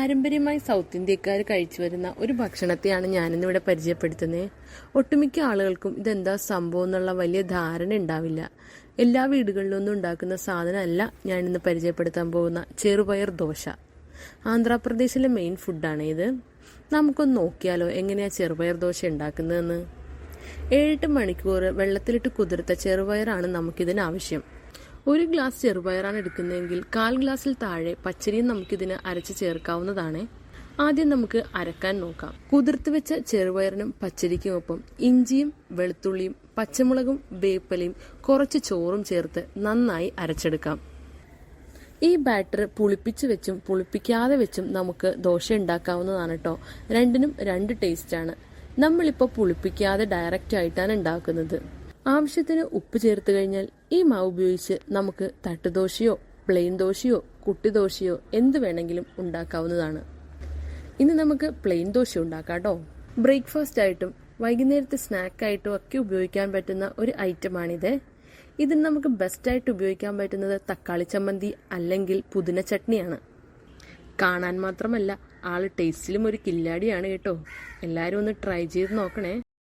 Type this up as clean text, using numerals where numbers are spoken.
പാരമ്പര്യമായി സൗത്ത് ഇന്ത്യക്കാർ കഴിച്ചു വരുന്ന ഒരു ഭക്ഷണത്തെയാണ് ഞാനിന്നിവിടെ പരിചയപ്പെടുത്തുന്നത്. ഒട്ടുമിക്ക ആളുകൾക്കും ഇതെന്താ സംഭവം എന്നുള്ള വലിയ ധാരണ ഉണ്ടാവില്ല. എല്ലാ വീടുകളിലൊന്നും ഉണ്ടാക്കുന്ന സാധനമല്ല ഞാനിന്ന് പരിചയപ്പെടുത്താൻ പോകുന്ന ചെറുപയർ ദോശ. ആന്ധ്രാപ്രദേശിലെ മെയിൻ ഫുഡാണ് ഇത്. നമുക്കൊന്ന് നോക്കിയാലോ എങ്ങനെയാണ് ചെറുപയർ ദോശ ഉണ്ടാക്കുന്നതെന്ന്. 7-8 മണിക്കൂർ വെള്ളത്തിലിട്ട് കുതിർത്ത ചെറുപയറാണ് നമുക്കിതിന് ആവശ്യം. 1 ഗ്ലാസ് ചെറുപയറാണ് എടുക്കുന്നതെങ്കിൽ 1/4 ഗ്ലാസ്സിൽ താഴെ പച്ചരിയും നമുക്കിതിന് അരച്ച് ചേർക്കാവുന്നതാണ്. ആദ്യം നമുക്ക് അരക്കാൻ നോക്കാം. കുതിർത്ത് വെച്ച ചെറുപയറിനും പച്ചരിക്കുമൊപ്പം ഇഞ്ചിയും വെളുത്തുള്ളിയും പച്ചമുളകും വേപ്പിലയും കുറച്ച് ചോറും ചേർത്ത് നന്നായി അരച്ചെടുക്കാം. ഈ ബാറ്റർ പുളിപ്പിച്ച് വെച്ചും പുളിപ്പിക്കാതെ വെച്ചും നമുക്ക് ദോശ ഉണ്ടാക്കാവുന്നതാണ് കേട്ടോ. രണ്ടിനും 2 ടേസ്റ്റാണ്. നമ്മളിപ്പോൾ പുളിപ്പിക്കാതെ ഡയറക്റ്റ് ആയിട്ടാണ് ഉണ്ടാക്കുന്നത്. ആവശ്യത്തിന് ഉപ്പ് ചേർത്ത് കഴിഞ്ഞാൽ ഈ മാവ് ഉപയോഗിച്ച് നമുക്ക് തട്ടുദോശയോ പ്ലെയിൻ ദോശയോ കുട്ടിദോശയോ എന്ത് വേണമെങ്കിലും ഉണ്ടാക്കാവുന്നതാണ്. ഇനി നമുക്ക് പ്ലെയിൻ ദോശ ഉണ്ടാക്കാം കേട്ടോ. ബ്രേക്ക്ഫാസ്റ്റ് ആയിട്ടും വൈകുന്നേരത്തെ സ്നാക്കായിട്ടും ഒക്കെ ഉപയോഗിക്കാൻ പറ്റുന്ന ഒരു ഐറ്റമാണിത്. ഇതിന് നമുക്ക് ബെസ്റ്റായിട്ട് ഉപയോഗിക്കാൻ പറ്റുന്നത് തക്കാളി ചമ്മന്തി അല്ലെങ്കിൽ പുതിന ചട്നിയാണ്. കാണാൻ മാത്രമല്ല ആള് ടേസ്റ്റിലും ഒരു കില്ലാടിയാണ് കേട്ടോ. എല്ലാവരും ഒന്ന് ട്രൈ ചെയ്ത് നോക്കണേ.